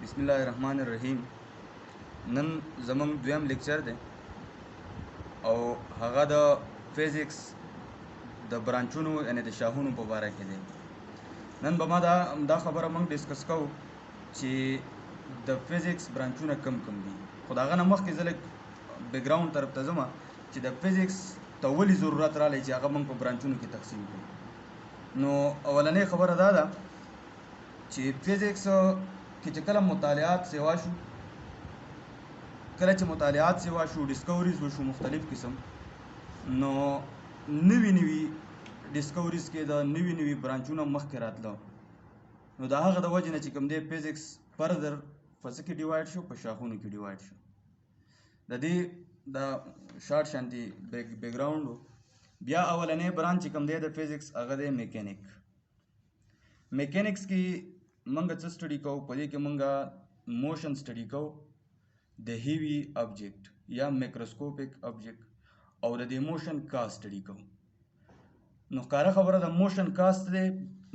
बिस्मिल्लाहिर्रहमानिर्रहीम। नन ज़मंग दुयम लेक्चर दे और हगा द फिज़िक्स द ब्रांचों यानी द शाहों पे बारे के दे नन बमा दा खबर मंग डिस्कस को ची द फिज़िक्स ब्रांचों कम कम दी खुदागा नमक के ज़ले बैकग्राउंड तरफ तज़मा ची द फिज़िक्स तवली ज़रूरत रा ले ची आगा मंग पे ब्रांचों की तकसीम को नो अवलने खबर अदा दा ची फिज़िक्स की चकला मुतालियात सेवा शू कल मुतालियात सेवा शू डिस्कवरीज वशू मुख्तलिफ किस्म नो नवी नवी डिस्कवरीज के द नवी नवी ब्रांचों मख के रातलो नो दा हगा द वजह ची कम दे फिज़िक्स फर्दर फसकी डिवाइड शो पर शाखों की डिवाइड शो द शार्ट शांति बैकग्राउंड बिया अवलने ब्रांच कम दे द फिज़िक्स अगदे मैकेनिक्स की मंगा स्टडी को पदी के मंगा मोशन स्टडी को द हेवी ऑब्जेक्ट या माइक्रोस्कोपिक ऑब्जेक्ट और द मोशन का स्टडी को नो कार खबर द मोशन कास्ट दे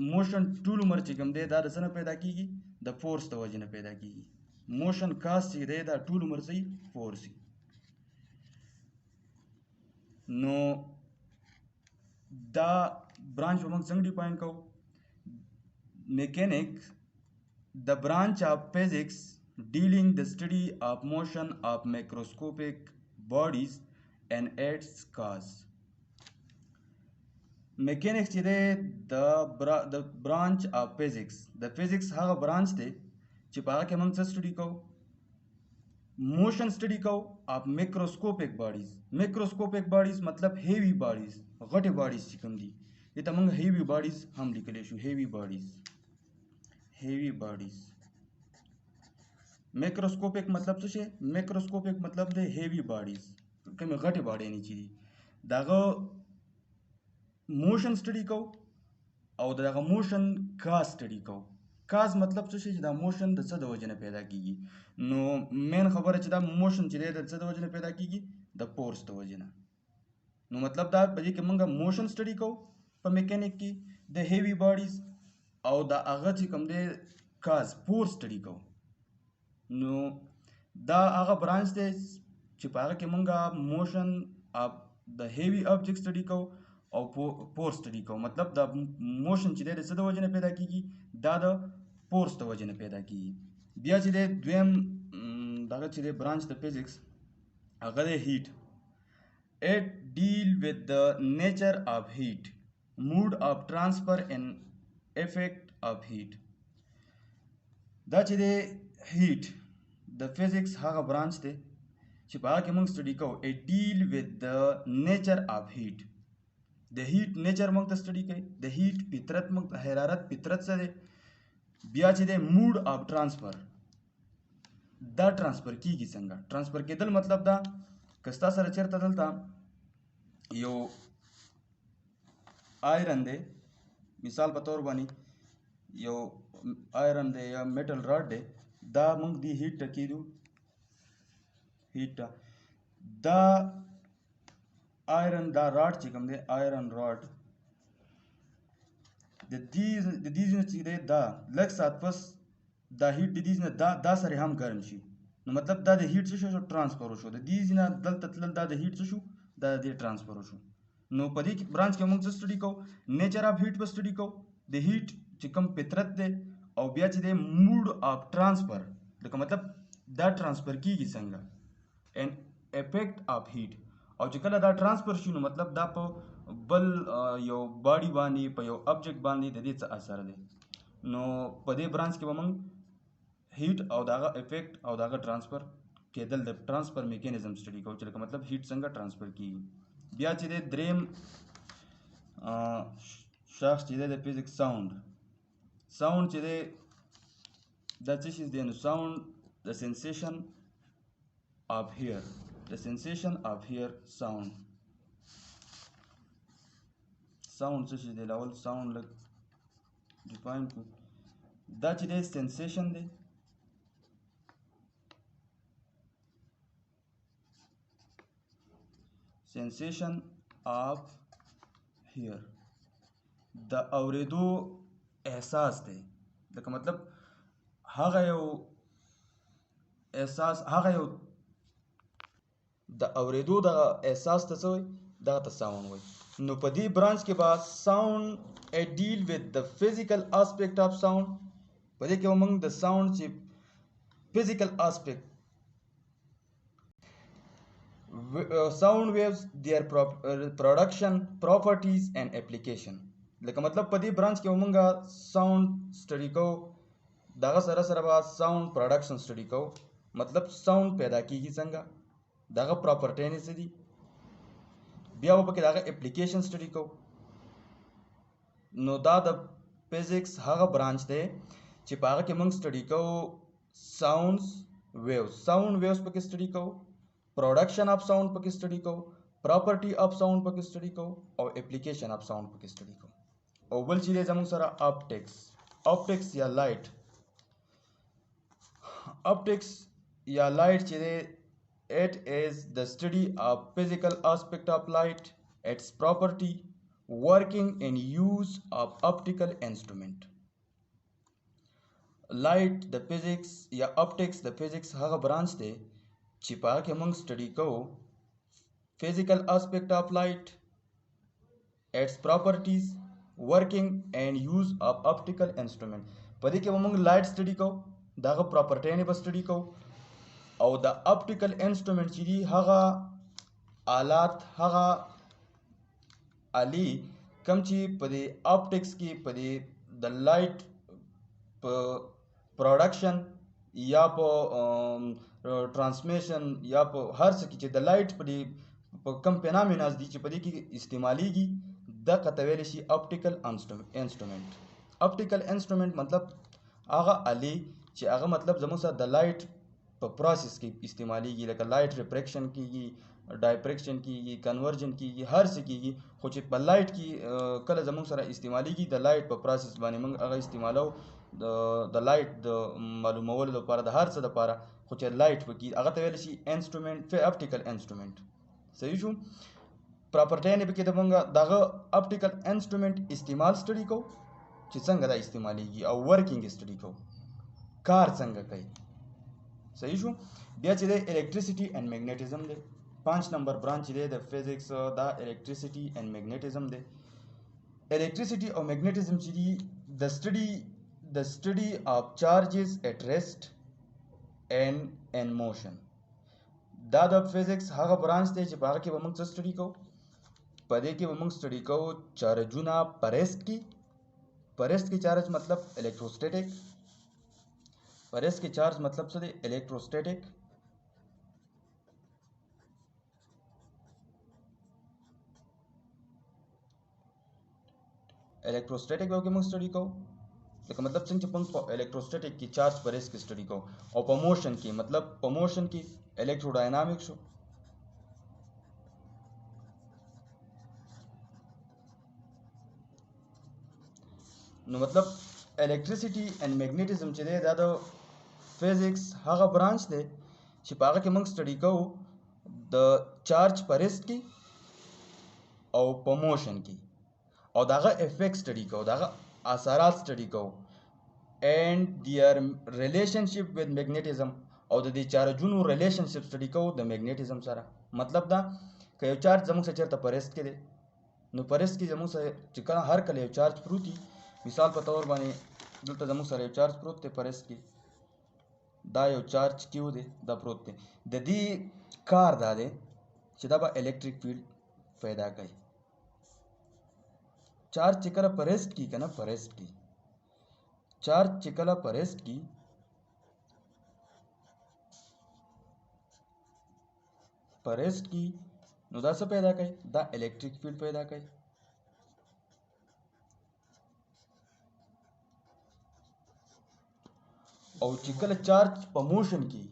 मोशन टूल उमर चिकम दे दा सन पैदा कीगी द फोर्स तो वजन पैदा कीगी मोशन कास्ट ची दे दा टूल उमर से फोर्स नो दा ब्रांच उमंग संगडी पॉइंट को mechanics the branch of physics dealing the study of motion of macroscopic bodies and its cause. Mechanics is the branch of physics. The physics है branch थे चिपा के मंग study को motion study को आप macroscopic bodies. Macroscopic bodies मतलब heavy bodies, गटे bodies चिकम दी. ये तमंग heavy bodies हम लिख ले शु heavy bodies. Heavy bodies macroscopic मतलब तो मैक्रोस्कोपिक मतलब दे हेवी बॉडीज के में घटे बॉडी नहीं चाहिए दागो मोशन स्टडी को और दागो मोशन का स्टडी को काज मतलब तो दा मोशन द सद वजन पैदा कीगी नो मेन खबर है दा मोशन चिरे द सद वजन पैदा कीगी द फोर्स तो वजन नो मतलब दा बजे के मंगा मोशन स्टडी को पर मैकेनिक की द हेवी बॉडीज और द आगा ची कम दे काज फोर्स स्टडी को नो दा आगा ब्रांच दे छिपागा के मंगा motion of the heavy object study को और फोर्स स्टडी को मतलब द मोशन ची दे सद वजन पैदा कीगी दा द फोर्स तो वजन पैदा कीगी बिया ची दे द्वेम दागा ची दे ब्रांच द फिजिक्स आगा दे heat it deal with the nature of heat mood of transfer and effect of heat the heat the physics ha branch the chipa ke mung study ko it deal with the nature of heat the heat nature mung study kai the heat pitrat mung hararat pitrat se biya chide mood of transfer da transfer ki sanga transfer ke dal matlab da kasta sar cherta dalta yo iron दे मिसाल बतौर बनी यो आयरन दे या metal rod दे दा मंग दी हीट कीदू हीट दा आयरन दा रॉड चिकम दे आयरन रॉड द दीज ची दे दा लग साथ पस दा हीट दीज ने दा सरे हम गर्म शी मतलब दा द हीट से ट्रांसफर हो शो द दीज ना दल ततल दा द हीट से दा दे ट्रांसफर हो शो नो पदी ब्रांच के मंग स्टडी को नेचर ऑफ हीट पर स्टडी को द हीट चिकम पितरत दे और बिया दे मूड ऑफ ट्रांसफर देखो मतलब द ट्रांसफर की संगा एन इफेक्ट ऑफ हीट और चिकला द ट्रांसफर शुनु मतलब दा प बल यो बॉडी बानी प यो ऑब्जेक्ट बानी दे असर दे नो पदे ब्रांच के मंग हीट और दागा इफेक्ट और दागा ट्रांसफर के दल द ट्रांसफर मैकेनिज्म स्टडी को चलका मतलब हीट संगा ट्रांसफर की बिया चिदे द्रेम शाख चिदे द फिजिक्स साउंड चिदे द चिश is then sound the sensation of hear sound चिश दे लेवल साउंड लग डिफाइन को द चिदे सेंसेशन दे sensation of hear द औरेदो एहसास दे का मतलब हाँ यो احساس هغه یو د اوریدو د احساس ته څه وایي دغه ته ساوند وایي نو په دې برانچ کې به ساوند ډیل وذ د فزیکل اسپیکټ اف ساوند په دې کې به موږ د ساوند چې فزیکل اسپیکټ sound waves their production properties and application لکه مطلب په دې برانچ کې موږ ساوند سټډي کوو دغه سره سره به ساوند پروډکشن سټډي کوو مطلب ساوند پیدا کیږي څنګه دغه پراپرټی نه څه دي بیا به پکې دغه اپلیکیشن سټډي کوو نو دا د فزیکس هغه برانچ دی چې په هغه کې موږ سټډي کوو ساوندز ویوز پکې سټډي کوو پروډکشن اف ساوند پکې سټډي کوو پراپرټي اف ساوند پکې سټډي کوو او اپلیکیشن اف ساوند پکې سټډي کوو او بل چې دی زموږ سره اپټکس یا لایټ optics یا light چې دی it is the study of physical aspect of light its property working and use of optical instrument light د physics یا optics د physics هغه برانچ دی چې په هغه کې موږ سټډي کوو physical aspect of light its properties working and use of optical instrument په دې کې به موږ light سټډي کوو دغه پراپرټی نه به سټډي کوو او د اپټیکل انسټرومنټ چې دي هغه آلات هغه آلې کوم چې په دې اپټکس کې په دې د لایټ په پروډکشن یا په ټرانسمیشن یا په هر څه کې چې د لایټ په دې په کم فینامیناز دي چې په دې کې استعمالیږي دغه ته ویلی شي اپټیکل انسټرومنټ اپټیکل انسټرومنټ مطلب هغه آلې چې هغه مطلب زموږ سره د لایټ په پروسس کې استعمالیږي لکه لایټ ریفریکشن کیږي ډایپریکشن کیږي کنورژن کیږي هر څه کیږي خو چې په لایټ کې کله زموږ سره استعمالیږي د لایټ په پروسس باندې موږ هغه استعمالو د لایټ د معلومولو لپاره د هر څه لپاره خو چې لایټ وکړي هغه ته ویل شي انسټرومنټ اپټیکل انسټرومنټ صحیح شو پراپرټی نه پکې د موږ دغه اپټیکل انسټرومنټ استعمال سټډي کوو چې څنګه دا استعمالیږي او ورکینګ سټډي کوو کار څنګه کوي صحیح شو بیا چې د الیکټریسيټي اینڈ میګنیټیزم دی 5 نمبر برانچ دی د فزیکس دا الیکټریسيټي اینڈ میګنیټیزم دی الیکټریسيټي او میګنیټیزم چې دی د سټډي اف چارجز ایٹ ریسټ اینڈ ان موشن دا د فزیکس هغه برانچ دی چې په هغه کې به موږ څه سټډي کوو په دې کې به موږ سټډي کوو چارجونه په ریسټ کې چارج مطلب الیکټروسټیټک پرس کې چارج مطلب څه دی الیکټروسټیټک به موږ سټډي کوو لکه مطلب څنګه چې موږ په الیکټروسټیټک کې چارج پرس کې سټډي کوو او په موشن کې مطلب په موشن کې الیکټروډاینامیک شو نو مطلب الیکټریسيټي اینڈ میګنیټیزم چې دی دا د فزیکس هغه برانچ دی چې په هغه کې موږ سټډي کوو د چارج په ریسټ کې او په موشن کې او دغه افیکټ سټډي کوو دغه اثرات سټډي کوو اینڈ دیئر ریلیشنشپ وذ میګنیټیزم او د دې چارجونو ریلیشنشپ سټډي کوو د میګنیټیزم سره مطلب دا که یو چارج زموږ سره چېرته په ریسټ کې دی نو په ریسټ کې زموږ سره چې کله هر کله یو چارج پروت وي مثال په تور باندې دلته زموږ سره یو چارج پروت دی په ریسټ کې دا یو چارج کیو دی دا پروت دی د دې کار دا دی چې دا به الیکټریک فیلډ پیدا کوي چارج چې کله په ریسټ کې کنه په ریسټ کې چارج چې کله په ریسټ کې نو دا څه پیدا کوي دا الیکټریک فیلډ پیدا کوي او چې کله چارج په موشن کې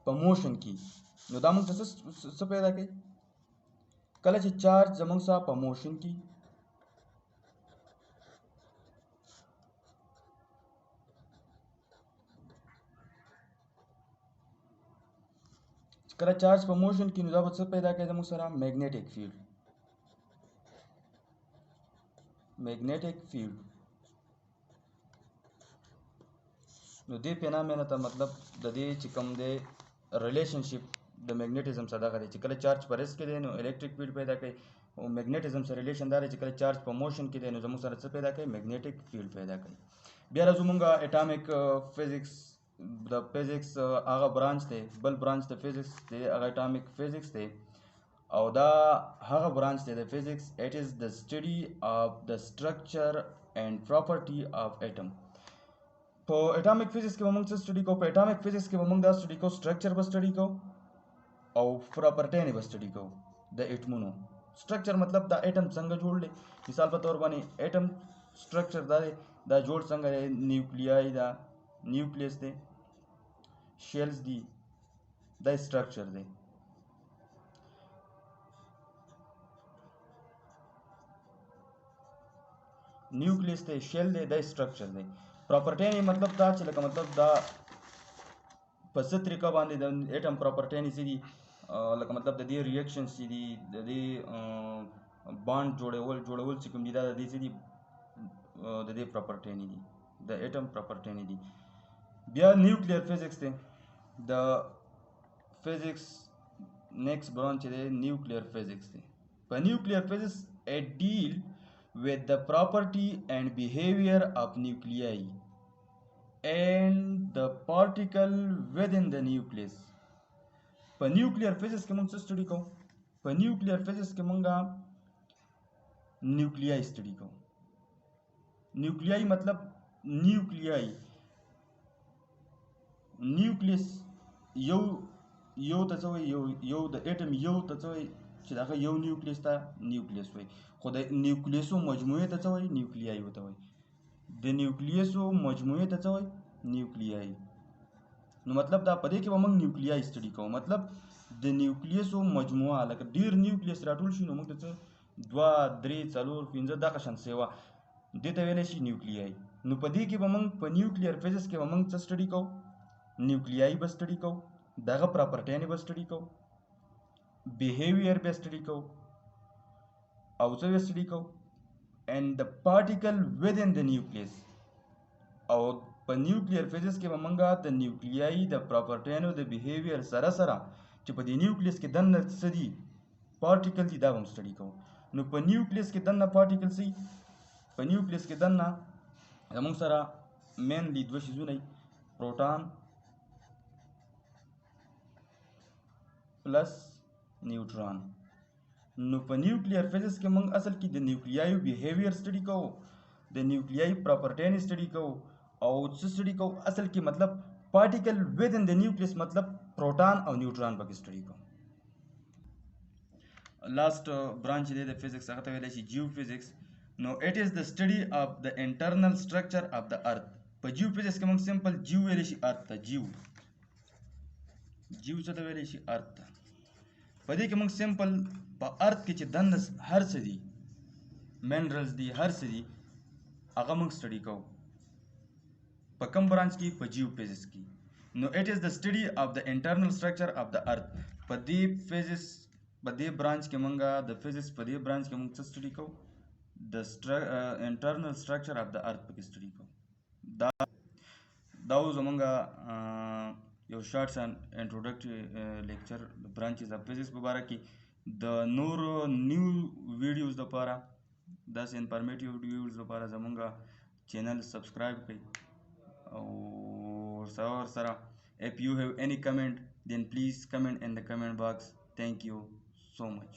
په موشن کې نو دا موږ څه پیدا کوي کله چې چارج زموږ سره په موشن کې نو دا به څه پیدا کوي زموږ سره میګنیټک فیلډ نو دې فینامینه ته مطلب د دې چې کوم دی ریلیشنشپ د میګنیټیزم سره دغه دی چې کله چارج په ریست کې دی نو الکتریک فیلډ پیدا کوي او میګنیټیزم سره ریلیشن دا دی چې کله چارج په موشن کې دی نو زموږ سره څه پیدا کوي میګنیټیک فیلډ پیدا کوي. بیا راځو مونږ اټامیک فزیکس د فزیکس هغه برانچ دی بل برانچ د فزیکس دی هغه اټامیک فزیکس دی او دا هغه برانچ دی د فزیکس اټ از د سټډي اف د سټرکچر اینڈ پراپرټي اف اټم. په اټامیک فزیکس کې به موږ څه سټډي کوو؟ په اټامیک فزیکس کې به موږ دا سټډي کوو سټرکچر به سټډي کوو او پراپرټي به سټډي کوو د اټمونو. سټرکچر مطلب دا اټم څنګه جوړ دی، مثال په تور باندې اټم سټرکچر دا دی دا جوړ څنګه دی، نیوکلیای دا نیوکلیس دی شیلز دی دا سټرکچر دی. نیوکلیس دی شیل دی دا سټرکچر دی. پراپرټي مطلب دا چې لکه مطلب دا په څه طریقه باندې د اټم پراپرټي څه دي لکه مطلب د دې ریاکشن څه دي د دې بانډ جوړول چې کوم دي دا د دې څه دي د دې پراپرټي نه دي د اټم پراپرټي نه دي. بیا نیوکلیر فزیکس دی د فزیکس نیکسٹ برانچ دی نیوکلیر فزیکس دی. په نیوکلیر فزیکس اٹ ډیل with the property and behavior of nuclei and the particle within the nucleus. په نیوکلیر فزیکس کې موږ څه سټډي کوو؟ په نیوکلیر فزیکس کې موږ نیوکلیای سټډي کوو. نیوکلیای مطلب نیوکلیای نیوکلیس یو ته څه وایي یو د اټم یو ته څه وایي چې دغه یو نیوکلیس ته نیوکلیس وایي، خو د نیوکلیسو مجموعې ته څه وایي نیوکلیای ورته وایي. د نیوکلیسو مجموعې ته څه وایي نیوکلیای. نو مطلب دا په دې کې به موږ نیوکلیای سټډي کوو مطلب د نیوکلیسو مجموعه لکه ډیر نیوکلیس راټول شي نو موږ ته څه 2 3 4 5 دغه شان سیوا دې ته ویلی شي نیوکلیای. نو په دې کې به موږ په نیوکلیر فزیکس کې به موږ څه سټډي کوو؟ نیوکلیای به سټډي کوو، دغه پراپرټي به سټډي کوو، behavior به سټډي کوو او څه به سټډي کوو and the particle within the nucleus. او په نیوکلیر فزیکس کې به موږ د نیوکلیای د پراپرټیانو د بیهیویر سره سره چې په دې نیوکلیس کې دننه څه دي پارټیکل دي دا به هم سټډي کوو. نو په نیوکلیس کې دننه پارټیکل څه په نیوکلیس کې دننه زموږ سره مینلی 2 شیزونه پروټان پلس نیوټران. نو په نیوکلیر فزیکس کې موږ اصل کې د نیوکلیای بیهیویر سټډي کوو، د نیوکلیای پراپرټي سټډي کوو او څه سټډي کوو اصل کې مطلب پارټیکل ود ان د نیوکلیس مطلب پروټان او نیوټران پکې سټډي کوو. لاست برانچ دی د فزیکس هغه ته ویلی شي جیو فزیکس. نو اٹ از د سټډي اف د انټرنل سټرکچر اف د ارث. په جیو فزیکس کې موږ سمپل جیو ویلی شي ارث ته جیو څه ته ویلی شي ارث ته. په دې کې موږ سمپل په ارث کې چې دننه هر څه دي منرلز دي هر څه دي هغه موږ سټډي کوو. په کوم برانچ کې؟ په جیو فزیکس کې. نو اٹ از د سټډي اف د انټرنل سټرکچر اف د ارث. په دې فزیکس په دې برانچ کې موږ د فزیکس په دې برانچ کې موږ څه سټډي کوو؟ د انټرنل سټرکچر اف د ارث پکې سټډي کوو. دا و زمونږ یو شارټس اینڈ انټروډکټري لیکچر د برانچز اف فزیکس په باره کې. د نورو نیو ویډیوز لپاره داسې انفارمیټیو ویډیوز لپاره زمونږ چینل سبسکرایب کړئ او ورسره if you have any comment then please comment in the comment box. Thank you so much.